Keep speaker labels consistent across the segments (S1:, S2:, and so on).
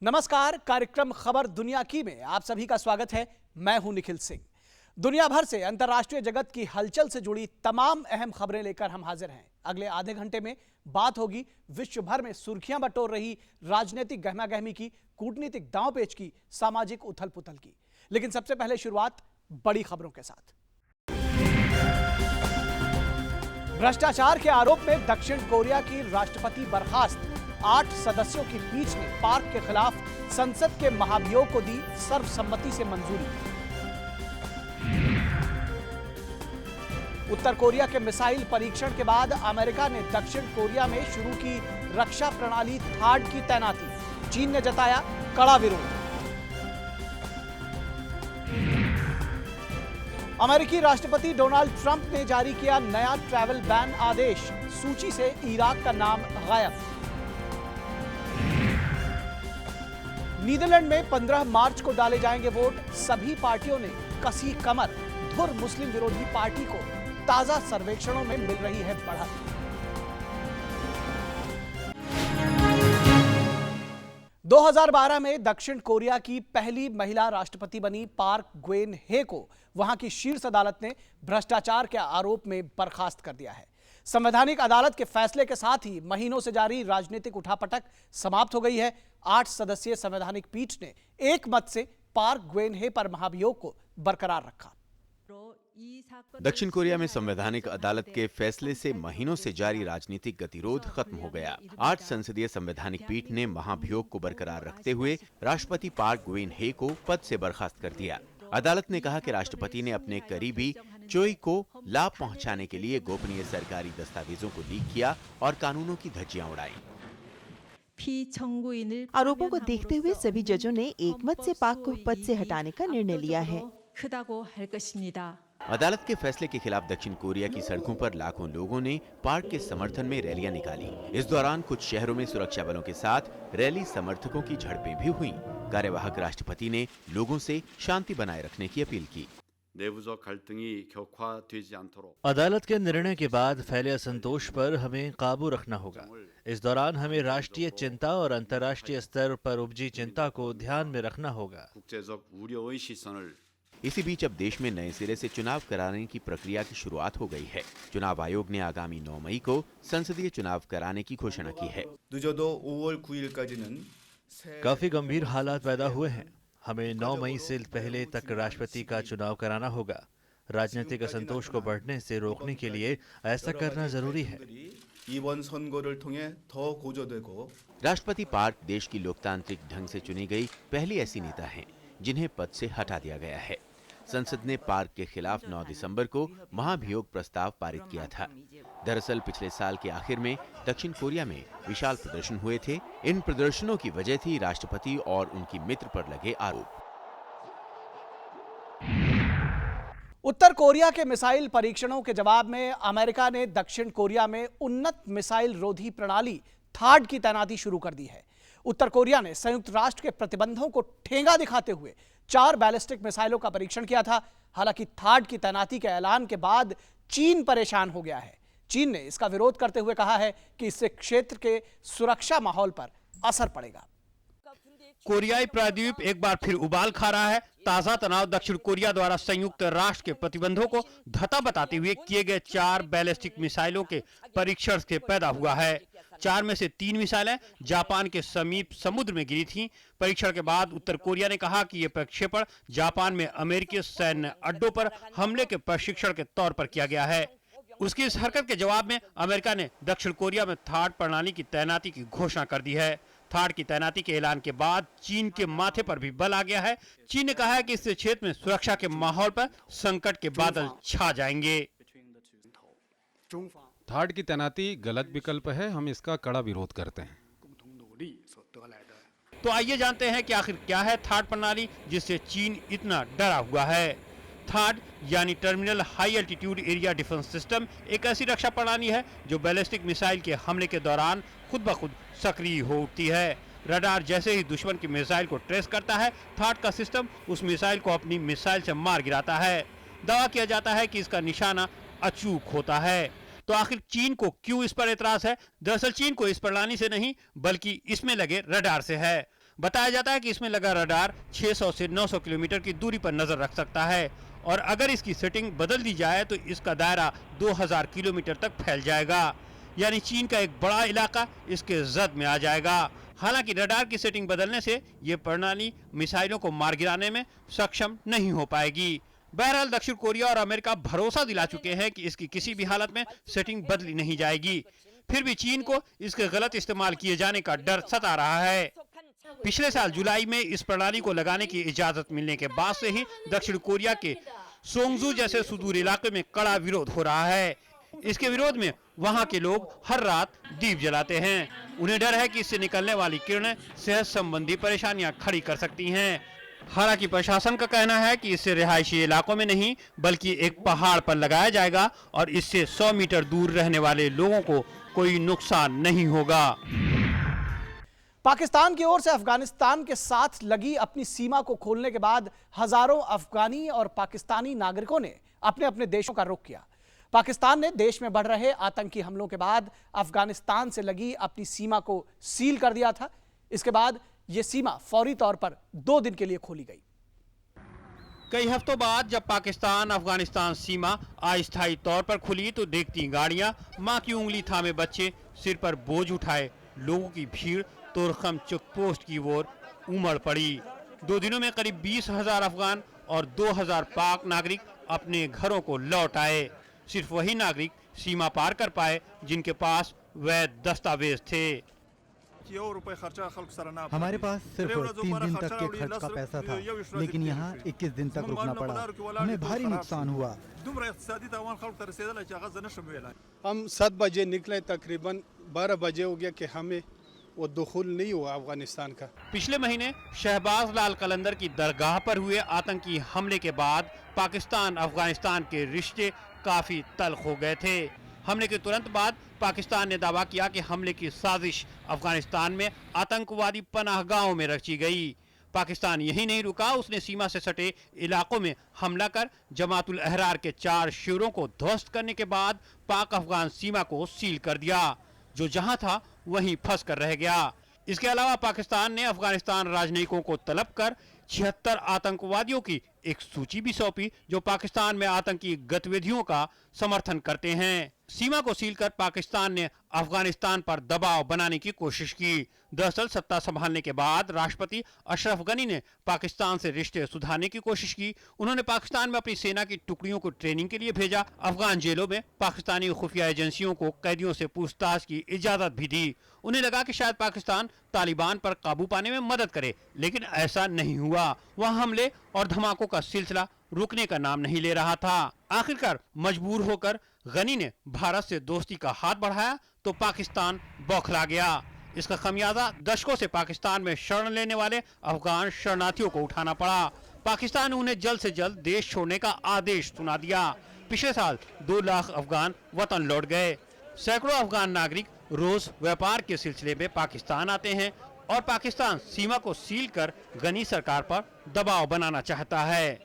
S1: नमस्कार, कार्यक्रम खबर दुनिया की में आप सभी का स्वागत है। मैं हूं निखिल सिंह। दुनिया भर से अंतर्राष्ट्रीय जगत की हलचल से जुड़ी तमाम अहम खबरें लेकर हम हाजिर हैं। अगले आधे घंटे में बात होगी विश्व भर में सुर्खियां बटोर रही राजनीतिक गहमागहमी की, कूटनीतिक दांवपेच की, सामाजिक उथल पुथल की। लेकिन सबसे पहले शुरुआत बड़ी खबरों के साथ। भ्रष्टाचार के आरोप में दक्षिण कोरिया की राष्ट्रपति बर्खास्त। 8 सदस्यों की पीठ ने पार्क के खिलाफ संसद के महाभियोग को दी सर्वसम्मति से मंजूरी। उत्तर कोरिया के मिसाइल परीक्षण के बाद अमेरिका ने दक्षिण कोरिया में शुरू की रक्षा प्रणाली थाड की तैनाती। चीन ने जताया कड़ा विरोध। अमेरिकी राष्ट्रपति डोनाल्ड ट्रंप ने जारी किया नया ट्रैवल बैन आदेश। सूची से इराक का नाम गायब। नीदरलैंड में 15 मार्च को डाले जाएंगे वोट। सभी पार्टियों ने कसी कमर। धुर मुस्लिम विरोधी पार्टी को ताजा सर्वेक्षणों में मिल रही है बढ़त। दो 2012 में दक्षिण कोरिया की पहली महिला राष्ट्रपति बनी पार्क ग्वेन हे को वहां की शीर्ष अदालत ने भ्रष्टाचार के आरोप में बर्खास्त कर दिया है। संवैधानिक अदालत के फैसले के साथ ही महीनों से जारी राजनीतिक उठापटक समाप्त हो गई है। 8 सदस्यीय संवैधानिक पीठ ने एक मत से पार्क ग्वेन हे पर महाभियोग को बरकरार रखा।
S2: दक्षिण कोरिया में संवैधानिक अदालत के फैसले से महीनों से जारी राजनीतिक गतिरोध खत्म हो गया। 8 संसदीय संवैधानिक पीठ ने महाभियोग को बरकरार रखते हुए राष्ट्रपति पार्क ग्वेन हे को पद से बर्खास्त कर दिया। अदालत ने कहा कि राष्ट्रपति ने अपने करीबी चोई को लाभ पहुंचाने के लिए गोपनीय सरकारी दस्तावेजों को लीक किया और कानूनों की धज्जियां उड़ाई।
S3: आरोपों को देखते हुए सभी जजों ने एकमत से पाक को पद से हटाने का निर्णय लिया है।
S2: अदालत के फैसले के खिलाफ दक्षिण कोरिया की सड़कों पर लाखों लोगों ने पार्क के समर्थन में रैलियां निकाली। इस दौरान कुछ शहरों में सुरक्षा बलों के साथ रैली समर्थकों की झड़पें भी हुईं। कार्यवाहक राष्ट्रपति ने लोगों से शांति बनाए रखने की अपील की।
S4: अदालत के निर्णय के बाद फैले असंतोष पर हमें काबू रखना होगा। इस दौरान हमें राष्ट्रीय चिंता और अंतर्राष्ट्रीय स्तर पर उपजी चिंता को ध्यान में रखना होगा।
S2: इसी बीच अब देश में नए सिरे से चुनाव कराने की प्रक्रिया की शुरुआत हो गई है। चुनाव आयोग ने आगामी 9 मई को संसदीय चुनाव कराने की घोषणा की है।
S4: काफी गंभीर हालात पैदा हुए हैं। हमें 9 मई से पहले तक राष्ट्रपति का चुनाव कराना होगा। राजनीतिक असंतोष को बढ़ने से रोकने के लिए ऐसा करना जरूरी है।
S2: राष्ट्रपति पार्क देश की लोकतांत्रिक ढंग से चुनी गई पहली ऐसी नेता हैं जिन्हें पद से हटा दिया गया है। संसद ने पार्क के खिलाफ 9 दिसंबर को महाभियोग प्रस्ताव पारित किया था। दरअसल पिछले साल के आखिर में दक्षिण कोरिया में विशाल प्रदर्शन हुए थे। इन प्रदर्शनों की वजह थी राष्ट्रपति और उनकी मित्र पर लगे आरोप।
S1: उत्तर कोरिया के मिसाइल परीक्षणों के जवाब में अमेरिका ने दक्षिण कोरिया में उन्नत मिसाइल रोधी प्रणाली थाड की तैनाती शुरू कर दी है। उत्तर कोरिया ने संयुक्त राष्ट्र के प्रतिबंधों को ठेंगा दिखाते हुए 4 बैलिस्टिक मिसाइलों का परीक्षण किया था। हालांकि थाड की तैनाती के ऐलान के बाद चीन परेशान हो गया है। चीन ने इसका विरोध करते हुए कहा है कि इससे क्षेत्र के सुरक्षा माहौल पर असर पड़ेगा।
S5: कोरियाई प्रायद्वीप एक बार फिर उबाल खा रहा है। ताजा तनाव दक्षिण कोरिया द्वारा संयुक्त राष्ट्र के प्रतिबंधों को धता बताते हुए किए गए 4 बैलिस्टिक मिसाइलों के परीक्षण से पैदा हुआ है। 4 में से 3 मिसाइलें जापान के समीप समुद्र में गिरी थीं। परीक्षण के बाद उत्तर कोरिया ने कहा कि यह प्रक्षेपण जापान में अमेरिकी सैन्य अड्डों पर हमले के प्रशिक्षण के तौर पर किया गया है। उसकी इस हरकत के जवाब में अमेरिका ने दक्षिण कोरिया में थाड प्रणाली की तैनाती की घोषणा कर दी है। थाड की तैनाती के ऐलान के बाद चीन के माथे पर भी बल आ गया है। चीन ने कहा है कि इस क्षेत्र में सुरक्षा के माहौल पर संकट के बादल छा जाएंगे।
S6: थाड की तैनाती गलत विकल्प है। हम इसका कड़ा विरोध करते हैं।
S5: तो आइए जानते हैं कि आखिर क्या है थाड प्रणाली जिससे चीन इतना डरा हुआ है। थाड यानी terminal high altitude area defence system एक ऐसी रक्षा प्रणाली है जो बैलिस्टिक मिसाइल के हमले के दौरान खुद ब खुद सक्रिय हो उठती है। रडार जैसे ही दुश्मन की मिसाइल को ट्रेस करता है, थाड का सिस्टम उस मिसाइल को अपनी मिसाइल से मार गिराता है। दावा किया जाता है कि इसका निशाना अचूक होता है। तो आखिर चीन को क्यों इस पर एतराज है? दरअसल चीन को इस प्रणाली से नहीं बल्कि इसमें लगे रडार से है। बताया जाता है कि इसमें लगा रडार 600 से 900 किलोमीटर की दूरी पर नजर रख सकता है और अगर इसकी सेटिंग बदल दी जाए तो इसका दायरा 2000 किलोमीटर तक फैल जाएगा, यानी चीन का एक बड़ा इलाका इसके जद में आ जाएगा। हालांकि रडार की सेटिंग बदलने से ये प्रणाली मिसाइलों को मार गिराने में सक्षम नहीं हो पाएगी। बहरहाल दक्षिण कोरिया और अमेरिका भरोसा दिला चुके हैं कि इसकी किसी भी हालत में सेटिंग बदली नहीं जाएगी। फिर भी चीन को इसके गलत इस्तेमाल किए जाने का डर सता रहा है। पिछले साल जुलाई में इस प्रणाली को लगाने की इजाजत मिलने के बाद से ही दक्षिण कोरिया के सोंगजू जैसे सुदूर इलाके में कड़ा विरोध हो रहा है। इसके विरोध में वहां के लोग हर रात दीप जलाते हैं। उन्हें डर है कि इससे निकलने वाली किरणें सेहत संबंधी परेशानियां खड़ी कर सकती हैं। हालांकि प्रशासन का कहना है कि इससे रिहायशी इलाकों में नहीं बल्कि एक पहाड़ पर लगाया जाएगा और इससे 100 मीटर दूर रहने वाले लोगों को कोई नुकसान नहीं होगा।
S1: पाकिस्तान की ओर से अफगानिस्तान के साथ लगी अपनी सीमा को खोलने के बाद हजारों अफगानी और पाकिस्तानी नागरिकों ने अपने अपने देशों का रुख किया। पाकिस्तान ने देश में बढ़ रहे आतंकी हमलों के बाद अफगानिस्तान से लगी अपनी सीमा को सील कर दिया था। इसके बाद यह सीमा फौरी तौर पर 2 दिन के लिए खोली गई।
S5: कई हफ्तों बाद जब पाकिस्तान अफगानिस्तान सीमा अस्थायी तौर पर खुली तो देखती गाड़ियां, मां की उंगली थामे बच्चे, सिर पर बोझ उठाए लोगों की भीड़ तोरखम चेक पोस्ट की ओर उमड़ पड़ी। 2 दिनों में करीब 20,000 अफगान और 2,000 पाक नागरिक अपने घरों को लौट आए। सिर्फ वही नागरिक सीमा पार कर पाए जिनके पास वैध दस्तावेज थे।
S7: हमारे पास सिर्फ 3 दिन तक के खर्च का पैसा था, लेकिन यहाँ 21 दिन तक रुकना पड़ा। हमें भारी नुकसान हुआ।
S8: हम 7 बजे निकले, तकरीबन 12 बजे हो गया कि हमें वो दुखुल नहीं हुआ अफगानिस्तान का।
S5: पिछले महीने शहबाज लाल कलंदर की दरगाह पर हुए आतंकी हमले के बाद पाकिस्तान अफगानिस्तान के रिश्ते काफी तल्ख हो गए थे। हमले के तुरंत बाद पाकिस्तान ने दावा किया कि हमले की साजिश अफगानिस्तान में आतंकवादी पनाहगाहों में रची गई। पाकिस्तान यही नहीं रुका, उसने सीमा से सटे इलाकों में हमला कर जमातुल अहरार के 4 शिविरों को ध्वस्त करने के बाद पाक अफगान सीमा को सील कर दिया। जो जहां था वहीं फंस कर रह गया। इसके अलावा पाकिस्तान ने अफगानिस्तान राजनयिकों को तलब कर 76 आतंकवादियों की एक सूची भी सौंपी जो पाकिस्तान में आतंकी गतिविधियों का समर्थन करते हैं। सीमा को सील कर पाकिस्तान ने अफगानिस्तान पर दबाव बनाने की कोशिश की। दरअसल सत्ता संभालने के बाद राष्ट्रपति अशरफ गनी ने पाकिस्तान से रिश्ते सुधारने की कोशिश की। उन्होंने पाकिस्तान में अपनी सेना की टुकड़ियों को ट्रेनिंग के लिए भेजा। अफगान जेलों में पाकिस्तानी खुफिया एजेंसियों को कैदियों से पूछताछ की इजाजत भी दी। उन्हें लगा कि शायद पाकिस्तान तालिबान पर काबू पाने में मदद करे, लेकिन ऐसा नहीं हुआ। वहाँ हमले और धमाकों का सिलसिला रुकने का नाम नहीं ले रहा था। आखिरकार मजबूर होकर गनी ने भारत से दोस्ती का हाथ बढ़ाया तो पाकिस्तान बौखला गया। इसका खमियाजा दशकों से पाकिस्तान में शरण लेने वाले अफगान शरणार्थियों को उठाना पड़ा। पाकिस्तान ने उन्हें जल्द से जल्द देश छोड़ने का आदेश सुना दिया। पिछले साल 2 लाख अफगान वतन लौट गए। सैकड़ों अफगान नागरिक रोज व्यापार के सिलसिले में पाकिस्तान आते हैं और पाकिस्तान सीमा को सील कर गनी सरकार पर दबाव बनाना चाहता है।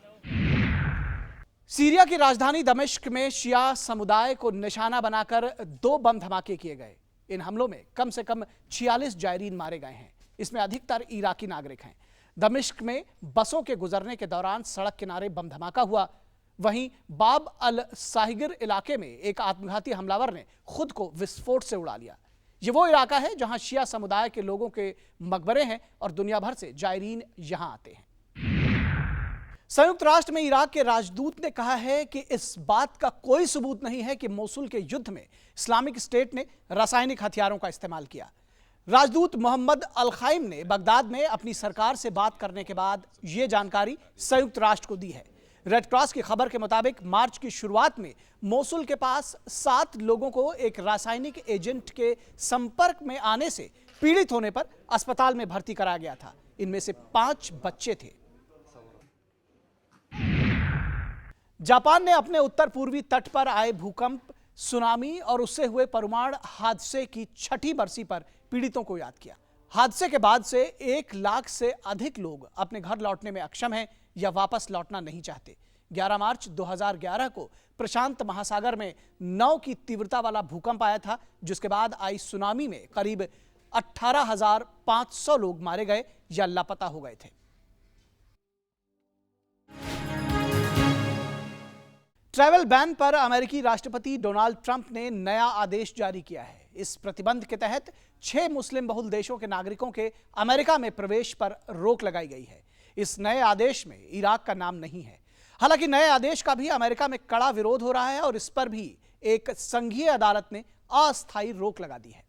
S1: सीरिया की राजधानी दमिश्क में शिया समुदाय को निशाना बनाकर 2 बम धमाके किए गए। इन हमलों में कम से कम 46 जायरीन मारे गए हैं। इसमें अधिकतर इराकी नागरिक हैं। दमिश्क में बसों के गुजरने के दौरान सड़क किनारे बम धमाका हुआ। वहीं बाब अल साहिगिर इलाके में एक आत्मघाती हमलावर ने खुद को विस्फोट से उड़ा लिया। ये वो इलाका है जहां शिया समुदाय के लोगों के मकबरे हैं और दुनिया भर से जायरीन यहां आते हैं। संयुक्त राष्ट्र में इराक के राजदूत ने कहा है कि इस बात का कोई सबूत नहीं है कि मोसुल के युद्ध में इस्लामिक स्टेट ने रासायनिक हथियारों का इस्तेमाल किया। राजदूत मोहम्मद अल खाइम ने बगदाद में अपनी सरकार से बात करने के बाद यह जानकारी संयुक्त राष्ट्र को दी है। रेड क्रॉस की खबर के मुताबिक मार्च की शुरुआत में मोसुल के पास 7 लोगों को एक रासायनिक एजेंट के संपर्क में आने से पीड़ित होने पर अस्पताल में भर्ती कराया गया था। इनमें से 5 बच्चे थे। जापान ने अपने उत्तर पूर्वी तट पर आए भूकंप, सुनामी और उससे हुए परमाणु हादसे की 6ठी बरसी पर पीड़ितों को याद किया। हादसे के बाद से 1 लाख से अधिक लोग अपने घर लौटने में अक्षम हैं या वापस लौटना नहीं चाहते। 11 मार्च 2011 को प्रशांत महासागर में 9 की तीव्रता वाला भूकंप आया था, जिसके बाद आई सुनामी में करीब 18,500 लोग मारे गए या लापता हो गए थे। ट्रैवल बैन पर अमेरिकी राष्ट्रपति डोनाल्ड ट्रंप ने नया आदेश जारी किया है। इस प्रतिबंध के तहत 6 मुस्लिम बहुल देशों के नागरिकों के अमेरिका में प्रवेश पर रोक लगाई गई है। इस नए आदेश में इराक का नाम नहीं है। हालांकि नए आदेश का भी अमेरिका में कड़ा विरोध हो रहा है और इस पर भी एक संघीय अदालत ने अस्थायी रोक लगा दी है।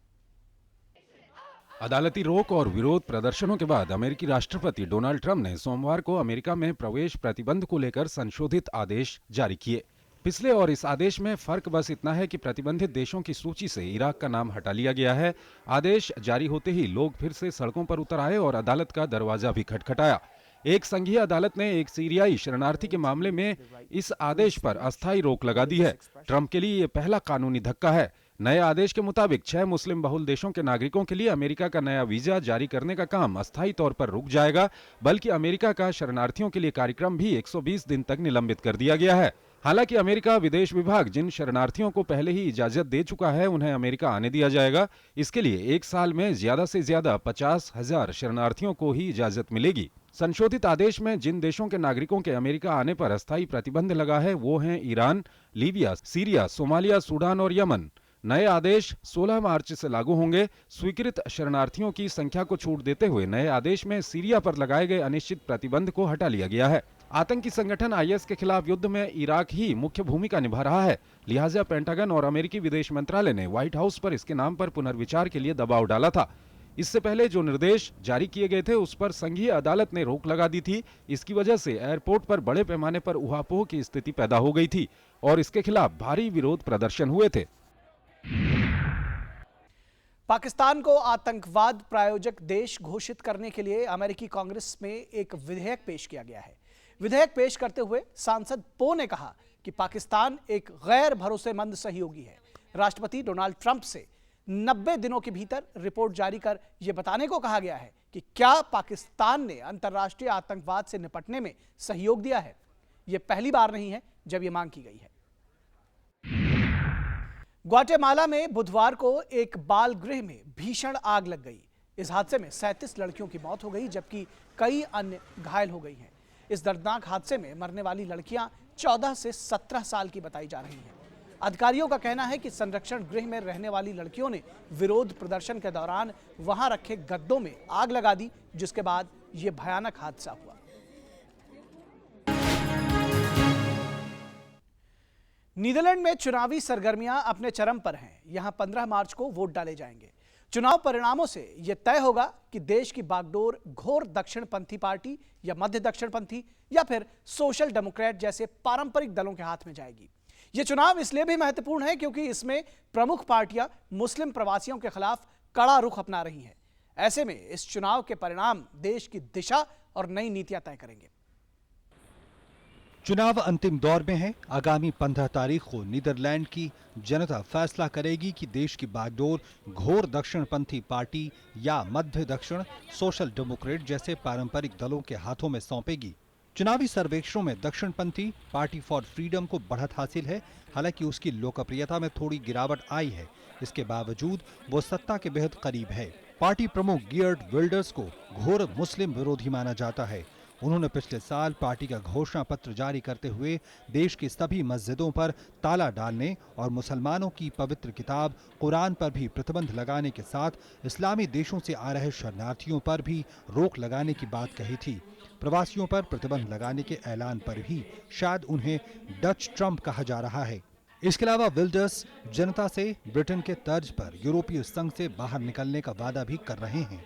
S6: अदालती रोक और विरोध प्रदर्शनों के बाद अमेरिकी राष्ट्रपति डोनाल्ड ट्रंप ने सोमवार को अमेरिका में प्रवेश प्रतिबंध को लेकर संशोधित आदेश जारी किए। पिछले और इस आदेश में फर्क बस इतना है कि प्रतिबंधित देशों की सूची से इराक का नाम हटा लिया गया है। आदेश जारी होते ही लोग फिर से सड़कों पर उतर आए और अदालत का दरवाजा भी खटखटाया। एक संघीय अदालत ने एक सीरियाई शरणार्थी के मामले में इस आदेश पर अस्थायी रोक लगा दी है। ट्रंप के लिए यह पहला कानूनी धक्का है। नए आदेश के मुताबिक 6 मुस्लिम बहुल देशों के नागरिकों के लिए अमेरिका का नया वीजा जारी करने का काम अस्थायी तौर पर रुक जाएगा, बल्कि अमेरिका का शरणार्थियों के लिए कार्यक्रम भी 120 दिन तक निलंबित कर दिया गया है। हालांकि अमेरिका विदेश विभाग जिन शरणार्थियों को पहले ही इजाजत दे चुका है उन्हें अमेरिका आने दिया जाएगा। इसके लिए एक साल में ज्यादा से ज्यादा 50,000 शरणार्थियों को ही इजाजत मिलेगी। संशोधित आदेश में जिन देशों के नागरिकों के अमेरिका आने पर अस्थायी प्रतिबंध लगा है वो हैं Iran, Libya, Syria, Somalia, Sudan और यमन। नए आदेश 16 मार्च से लागू होंगे। स्वीकृत शरणार्थियों की संख्या को छूट देते हुए नए आदेश में सीरिया पर लगाए गए अनिश्चित प्रतिबंध को हटा लिया गया है। आतंकी संगठन आईएस के खिलाफ युद्ध में इराक ही मुख्य भूमिका निभा रहा है। लिहाजा पेंटागन और अमेरिकी विदेश मंत्रालय ने व्हाइट हाउस पर इसके नाम पर पुनर्विचार के लिए दबाव डाला था। इससे पहले जो निर्देश जारी किए गए थे उस पर संघीय अदालत ने रोक लगा दी थी। इसकी वजह से एयरपोर्ट पर बड़े पैमाने पर ऊहापोह की स्थिति पैदा हो गई थी और इसके खिलाफ भारी विरोध प्रदर्शन हुए थे।
S1: पाकिस्तान को आतंकवाद प्रायोजक देश घोषित करने के लिए अमेरिकी कांग्रेस में एक विधेयक पेश किया गया है। विधेयक पेश करते हुए सांसद पो ने कहा कि पाकिस्तान एक गैर भरोसेमंद सहयोगी है। राष्ट्रपति डोनाल्ड ट्रंप से 90 दिनों के भीतर रिपोर्ट जारी कर यह बताने को कहा गया है कि क्या पाकिस्तान ने अंतर्राष्ट्रीय आतंकवाद से निपटने में सहयोग दिया है। यह पहली बार नहीं है जब यह मांग की गई है। ग्वाटेमाला में बुधवार को एक बाल गृह में भीषण आग लग गई। इस हादसे में 37 लड़कियों की मौत हो गई जबकि कई अन्य घायल हो गई हैं। इस दर्दनाक हादसे में मरने वाली लड़कियां 14 से 17 साल की बताई जा रही हैं। अधिकारियों का कहना है कि संरक्षण गृह में रहने वाली लड़कियों ने विरोध प्रदर्शन के दौरान वहां रखे गद्दों में आग लगा दी, जिसके बाद यह भयानक हादसा हुआ। नीदरलैंड में चुनावी सरगर्मियां अपने चरम पर हैं। यहां 15 मार्च को वोट डाले जाएंगे। चुनाव परिणामों से यह तय होगा कि देश की बागडोर घोर दक्षिणपंथी पार्टी या मध्य दक्षिणपंथी या फिर सोशल डेमोक्रेट जैसे पारंपरिक दलों के हाथ में जाएगी। यह चुनाव इसलिए भी महत्वपूर्ण है क्योंकि इसमें प्रमुख पार्टियां मुस्लिम प्रवासियों के खिलाफ कड़ा रुख अपना रही हैं। ऐसे में इस चुनाव के परिणाम देश की दिशा और नई नीतियां तय करेंगे।
S7: चुनाव अंतिम दौर में है। आगामी 15 तारीख को नीदरलैंड की जनता फैसला करेगी कि देश की बागडोर घोर दक्षिणपंथी पार्टी या मध्य दक्षिण सोशल डेमोक्रेट जैसे पारंपरिक दलों के हाथों में सौंपेगी। चुनावी सर्वेक्षणों में दक्षिणपंथी पार्टी फॉर फ्रीडम को बढ़त हासिल है। हालांकि उसकी लोकप्रियता में थोड़ी गिरावट आई है। इसके बावजूद वो सत्ता के बेहद करीब है। पार्टी प्रमुख गियर्ड विल्डर्स को घोर मुस्लिम विरोधी माना जाता है। उन्होंने पिछले साल पार्टी का घोषणा पत्र जारी करते हुए देश की सभी मस्जिदों पर ताला डालने और मुसलमानों की पवित्र किताब कुरान पर भी प्रतिबंध लगाने के साथ इस्लामी देशों से आ रहे शरणार्थियों पर भी रोक लगाने की बात कही थी। प्रवासियों पर प्रतिबंध लगाने के ऐलान पर भी शायद उन्हें डच ट्रंप कहा जा रहा है। इसके अलावा विल्डर्स जनता से ब्रिटेन के तर्ज पर यूरोपीय संघ से बाहर निकलने का वादा भी कर रहे हैं।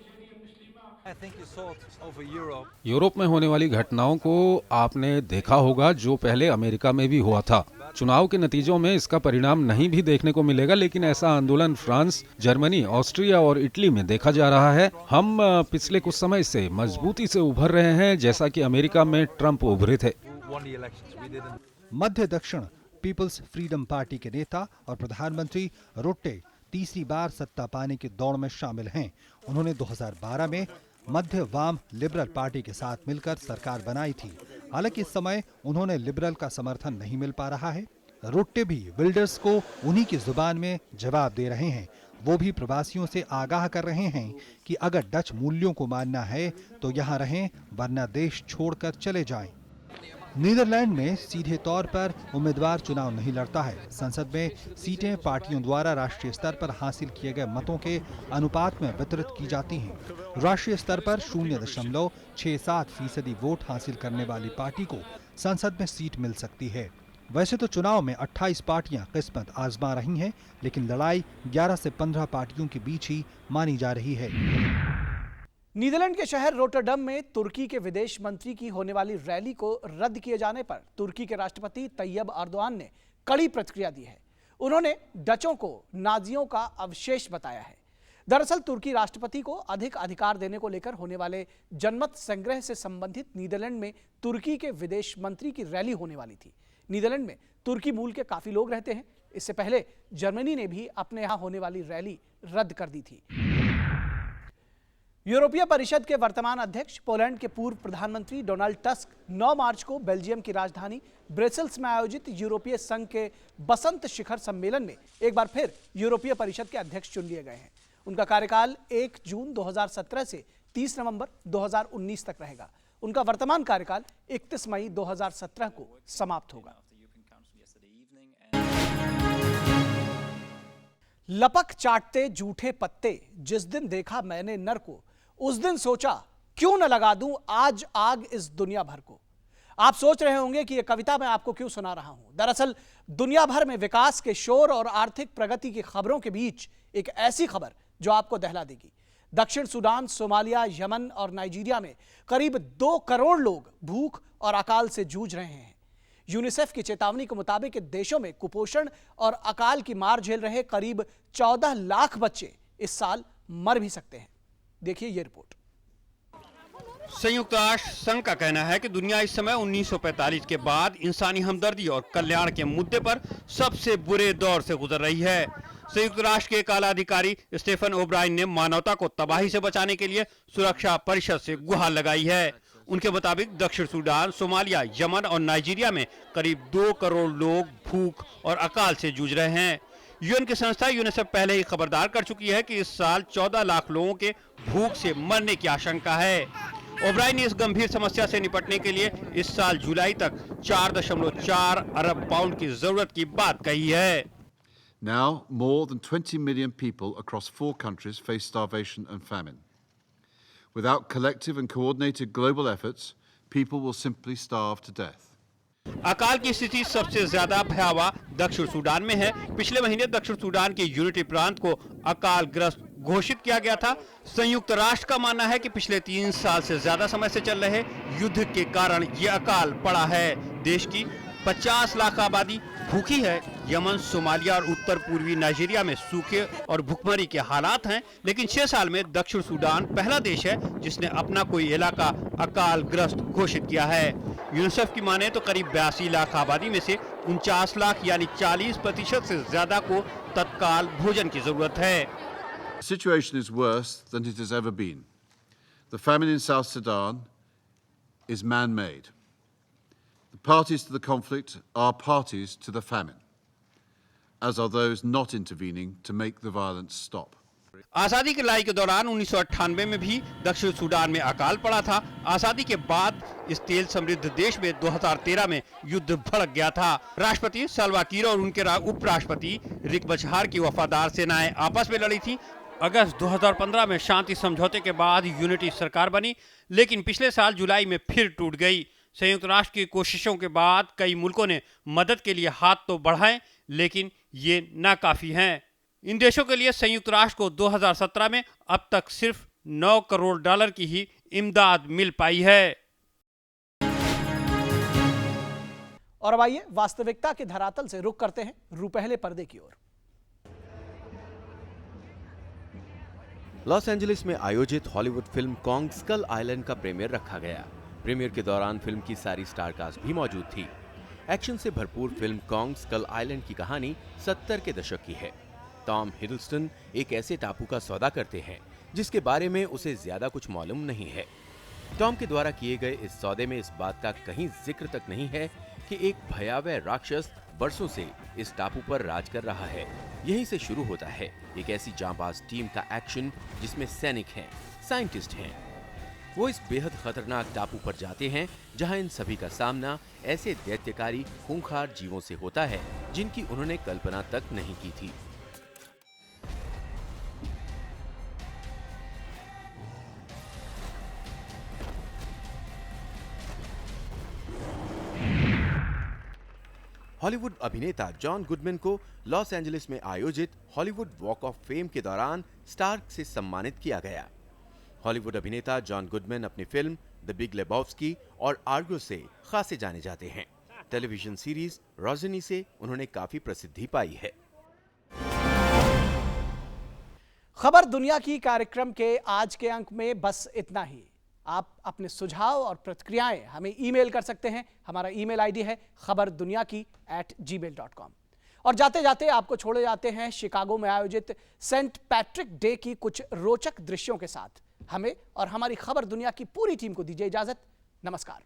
S6: यूरोप में होने वाली घटनाओं को आपने देखा होगा, जो पहले अमेरिका में भी हुआ था। चुनाव के नतीजों में इसका परिणाम नहीं भी देखने को मिलेगा, लेकिन ऐसा आंदोलन फ्रांस, जर्मनी, ऑस्ट्रिया और इटली में देखा जा रहा है। हम पिछले कुछ समय से मजबूती से उभर रहे हैं, जैसा कि अमेरिका में ट्रंप उभरे थे।
S7: मध्य दक्षिण पीपल्स फ्रीडम पार्टी के नेता और प्रधानमंत्री रुट्टे तीसरी बार सत्ता पाने की दौड़ में शामिल हैं। उन्होंने 2012 में मध्य वाम लिबरल पार्टी के साथ मिलकर सरकार बनाई थी। हालांकि इस समय उन्होंने लिबरल का समर्थन नहीं मिल पा रहा है। रुट्टे भी विल्डर्स को उन्हीं की जुबान में जवाब दे रहे हैं। वो भी प्रवासियों से आगाह कर रहे हैं कि अगर डच मूल्यों को मानना है तो यहाँ रहें, वरना देश छोड़कर चले जाएं। नीदरलैंड में सीधे तौर पर उम्मीदवार चुनाव नहीं लड़ता है। संसद में सीटें पार्टियों द्वारा राष्ट्रीय स्तर पर हासिल किए गए मतों के अनुपात में वितरित की जाती हैं। राष्ट्रीय स्तर पर 0.67% वोट हासिल करने वाली पार्टी को संसद में सीट मिल सकती है। वैसे तो चुनाव में 28 पार्टियां किस्मत आजमा रही हैं, लेकिन लड़ाई 11 से 15 पार्टियों के बीच ही मानी जा रही है।
S1: नीदरलैंड के शहर रोटरडम में तुर्की के विदेश मंत्री की होने वाली रैली को रद्द किए जाने पर तुर्की के राष्ट्रपति तैयब अर्दोआन ने कड़ी प्रतिक्रिया दी है। उन्होंने डचों को नाजियों का अवशेष बताया है। दरअसल तुर्की राष्ट्रपति को अधिक अधिकार देने को लेकर होने वाले जनमत संग्रह से संबंधित नीदरलैंड में तुर्की के विदेश मंत्री की रैली होने वाली थी। नीदरलैंड में तुर्की मूल के काफी लोग रहते हैं। इससे पहले जर्मनी ने भी अपने यहां होने वाली रैली रद्द कर दी थी। यूरोपीय परिषद के वर्तमान अध्यक्ष पोलैंड के पूर्व प्रधानमंत्री डोनाल्ड टस्क 9 मार्च को बेल्जियम की राजधानी ब्रसेल्स में आयोजित यूरोपीय संघ के बसंत शिखर सम्मेलन में एक बार फिर यूरोपीय परिषद के अध्यक्ष चुन लिए गए हैं। उनका कार्यकाल 1 जून 2017 से 30 नवंबर 2019 तक रहेगा। उनका वर्तमान कार्यकाल 31 मई 2017 को समाप्त होगा। लपक चाटते जूठे पत्ते, जिस दिन देखा मैंने नर को, उस दिन सोचा क्यों न लगा दूं आज आग इस दुनिया भर को। आप सोच रहे होंगे कि यह कविता मैं आपको क्यों सुना रहा हूं। दरअसल दुनिया भर में विकास के शोर और आर्थिक प्रगति की खबरों के बीच एक ऐसी खबर जो आपको दहला देगी। दक्षिण सूडान, सोमालिया, यमन और नाइजीरिया में करीब 2 करोड़ लोग भूख और अकाल से जूझ रहे हैं। यूनिसेफ की चेतावनी के मुताबिक इन देशों में कुपोषण और अकाल की मार झेल रहे करीब 14 लाख बच्चे इस साल मर भी सकते हैं। देखिए ये रिपोर्ट।
S5: संयुक्त राष्ट्र संघ का कहना है कि दुनिया इस समय 1945 के बाद इंसानी हमदर्दी और कल्याण के मुद्दे पर सबसे बुरे दौर से गुजर रही है। संयुक्त राष्ट्र के काला अधिकारी स्टीफन ओब्रायन ने मानवता को तबाही से बचाने के लिए सुरक्षा परिषद से गुहार लगाई है। उनके मुताबिक दक्षिण सूडान, सोमालिया, यमन और नाइजीरिया में करीब 2 करोड़ लोग भूख और अकाल से जूझ रहे हैं। यूएन की संस्था यूनिसेफ पहले ही खबरदार कर चुकी है कि इस साल 14 लाख लोगों के भूख से मरने की आशंका है। ओब्रायन ने इस गंभीर समस्या से निपटने के लिए इस साल जुलाई तक 4.4 अरब पाउंड की जरूरत की बात कही है।
S9: Now, more than 20 million people across 4 countries face starvation and famine. Without collective and coordinated global efforts, people will simply starve to death.
S5: अकाल की स्थिति सबसे ज्यादा भयावह दक्षिण सूडान में है। पिछले महीने दक्षिण सूडान के यूनिटी प्रांत को अकाल ग्रस्त घोषित किया गया था। संयुक्त राष्ट्र का मानना है कि पिछले 3 साल से ज्यादा समय से चल रहे युद्ध के कारण ये अकाल पड़ा है। देश की 50 लाख आबादी भूखी है। यमन, सोमालिया और उत्तर पूर्वी नाइजीरिया में सूखे और भुखमरी के हालात हैं, लेकिन 6 साल में दक्षिण सूडान पहला देश है जिसने अपना कोई इलाका अकाल ग्रस्त घोषित किया है। यूनिसेफ की माने तो करीब 82 लाख आबादी में से 49 लाख यानी 40% से ज्यादा को तत्काल भोजन की जरूरत है।
S9: The situation is worse than it has ever been. The famine in South Sudan is man-made. The parties to the conflict are parties to the famine, as are those not intervening to make the violence stop.
S5: आजादी की लड़ाई के दौरान 1998 में भी दक्षिण Sudan में अकाल पड़ा था। आजादी के बाद इस तेल समृद्ध देश में 2013 में युद्ध भड़क गया था। राष्ट्रपति साल्वा किर और उनके उपराष्ट्रपति रिक मचार की वफादार सेनाएं आपस में लड़ी थी। अगस्त 2015 में शांति समझौते के बाद यूनिटी सरकार बनी, लेकिन पिछले साल जुलाई में फिर टूट गई। संयुक्त राष्ट्र की कोशिशों के बाद कई मुल्कों ने मदद के लिए हाथ तो बढ़ाए, लेकिन ये नाकाफी हैं। इन देशों के लिए संयुक्त राष्ट्र को 2017 में अब तक सिर्फ $9 करोड़ की ही इमदाद मिल पाई है।
S1: और अब आइए वास्तविकता के धरातल से रुख करते हैं रुपहले पर्दे की ओर।
S2: लॉस एंजलिस में आयोजित Hollywood film Kong Skull Island का प्रीमियर रखा गया। प्रीमियर के दौरान फिल्म की सारी स्टार कास्ट भी मौजूद थी। एक्शन से भरपूर फिल्म कॉन्ग स्कल आइलैंड की कहानी 70 के दशक की है। टॉम हिडलस्टन एक ऐसे टापू का सौदा करते हैं जिसके बारे में उसे ज्यादा कुछ मालूम नहीं है। टॉम के द्वारा किए गए इस सौदे में इस बात का कहीं जिक्र तक नहीं है कि एक भयावह राक्षस बरसों से इस टापू पर राज कर रहा है। यहीं से शुरू होता है एक ऐसी जांबाज टीम का एक्शन जिसमें सैनिक हैं, साइंटिस्ट हैं। वो इस बेहद खतरनाक टापू पर जाते हैं जहां इन सभी का सामना ऐसे दैत्यकारी खूंखार जीवों से होता है जिनकी उन्होंने कल्पना तक नहीं की थी। हॉलीवुड अभिनेता जॉन गुडमैन को लॉस एंजलिस में आयोजित हॉलीवुड वॉक ऑफ फेम के दौरान स्टार से सम्मानित किया गया। हॉलीवुड अभिनेता जॉन गुडमैन अपनी फिल्म द बिग लेबॉफ्स्की और आर्गो से खासे जाने जाते हैं। टेलीविजन सीरीज रोजनी से उन्होंने काफी प्रसिद्धि पाई है।
S1: खबर दुनिया की कार्यक्रम के आज के अंक में बस इतना ही। आप अपने सुझाव और प्रतिक्रियाएं हमें ईमेल कर सकते हैं। हमारा ईमेल आईडी है khabarduniaki@gmail.com। और जाते जाते आपको छोड़े जाते हैं शिकागो में आयोजित सेंट पैट्रिक डे की कुछ रोचक दृश्यों के साथ। हमें और हमारी खबर दुनिया की पूरी टीम को दीजिए इजाजत। नमस्कार।